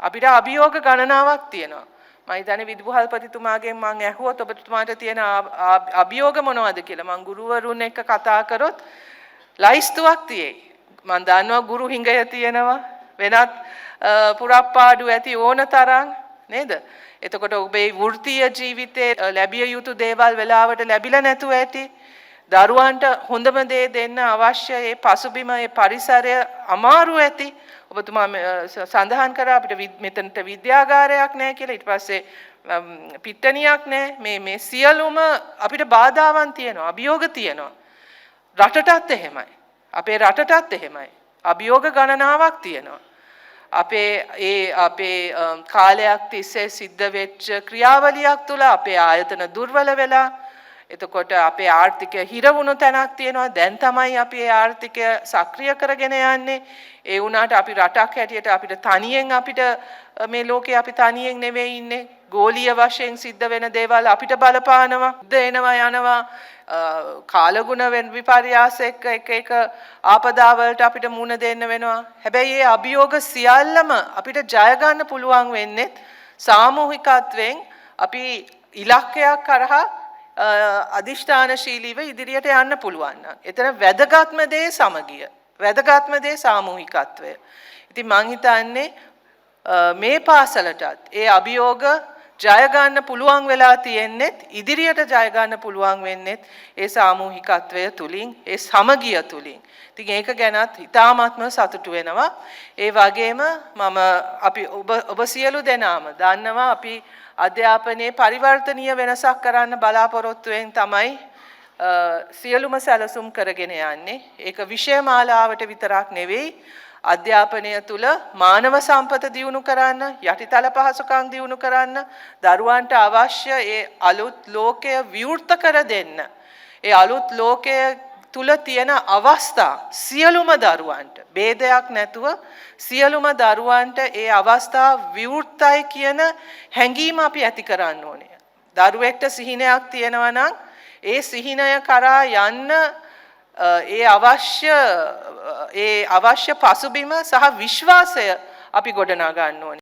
අපිට අභියෝග ගණනාවක් තියෙනවා. මම හිතන්නේ විදුහල්පතිතුමාගෙන් මම ඇහුවොත් ඔබතුමාට තියෙන අභියෝග මොනවද කියලා. මම ගුරුවරුන් එක්ක කතා කරොත් ලයිස්තුවක් තියෙයි. මම දන්නවා ගුරු හිඟය තියෙනවා. වෙනත් පුරප්පාඩු ඇති ඕන තරම් නේද? එතකොට ඔබේ වෘත්තීය ජීවිතේ ලැබිය යුතු දේවල් වෙලාවට ලැබිලා නැතුව ඇති. දරුවන්ට හොඳම දේ දෙන්න අවශ්‍ය ඒ පසුබිම ඒ පරිසරය අමාරු ඇති. ඔබතුමා සඳහන් කරා අපිට මෙතනට විද්‍යාගාරයක් නැහැ කියලා. ඊට පස්සේ පිට්ටනියක් නැහැ. මේ සියලුම අපිට බාධාවන් තියෙනවා, අභියෝග තියෙනවා. රටටත් එහෙමයි. අපේ රටටත් එහෙමයි. අභියෝග ගණනාවක් තියෙනවා. අපේ කාලයක් තිස්සේ සිද්ධ වෙච්ච ක්‍රියාවලියක් තුළ අපේ ආයතන දුර්වල වෙලා එතකොට අපේ ආර්ථිකය හිර වුණු තැනක් තියෙනවා. දැන් තමයි අපි ඒ ආර්ථිකය සක්‍රිය කරගෙන යන්නේ. ඒ වුණාට අපි රටක් හැටියට අපිට තනියෙන් අපිට මේ ලෝකේ අපි තනියෙන් නෙවෙයි ඉන්නේ. ගෝලීය වශයෙන් සිද්ධ වෙන දේවල් අපිට බලපානවා. එනවා යනවා. කාලගුණ විපර්යාස එක ආපදා වලට අපිට මුහුණ දෙන්න වෙනවා. හැබැයි මේ අභියෝග සියල්ලම අපිට ජය ගන්න පුළුවන් වෙන්නේ සාමූහිකත්වයෙන් අපි ඉලක්කයක් කරහා අදිෂ්ඨානශීලීව ඉදිරියට යන්න පුළුවන් නම්. එතන වැදගත්ම දේ සමගිය. වැදගත්ම දේ සාමූහිකත්වය. ඉතින් මං හිතන්නේ මේ පාසලටත් ඒ අභියෝග ජය ගන්න පුළුවන් වෙලා තියෙන්නේ ඉදිරියට ජය ගන්න පුළුවන් වෙන්නේ ඒ සාමූහිකත්වය තුලින් ඒ සමගිය තුලින්. ඉතින් ඒක ගැනත් ඉතාමත්ම සතුටු වෙනවා. ඒ වගේම අපි ඔබ සියලු දෙනාම දන්නවා අපි අධ්‍යාපනයේ පරිවර්තනීය වෙනසක් කරන්න බලාපොරොත්තු වෙන තමයි සියලුම සැලසුම් කරගෙන යන්නේ. ඒක විෂය මාලාවට විතරක් නෙවෙයි අධ්‍යාපනය තුළ මානව සම්පත දියුණු කරන්න, යටිතල පහසුකම් දියුණු කරන්න, දරුවන්ට අවශ්‍ය ඒ අලුත් ලෝකය විවෘත කර දෙන්න. ඒ අලුත් ලෝකය තුල තියෙන අවස්ථා සියලුම දරුවන්ට ભેදයක් නැතුව සියලුම දරුවන්ට ඒ අවස්ථා විවෘතයි කියන හැඟීම අපි ඇති කරන්න ඕනේ. දරුවෙක්ට සිහිනයක් තියෙනවා නම් ඒ සිහිනය කරා යන්න ඒ අවශ්‍ය පසුබිම සහ විශ්වාසය අපි ගොඩනගා ගන්න ඕනේ.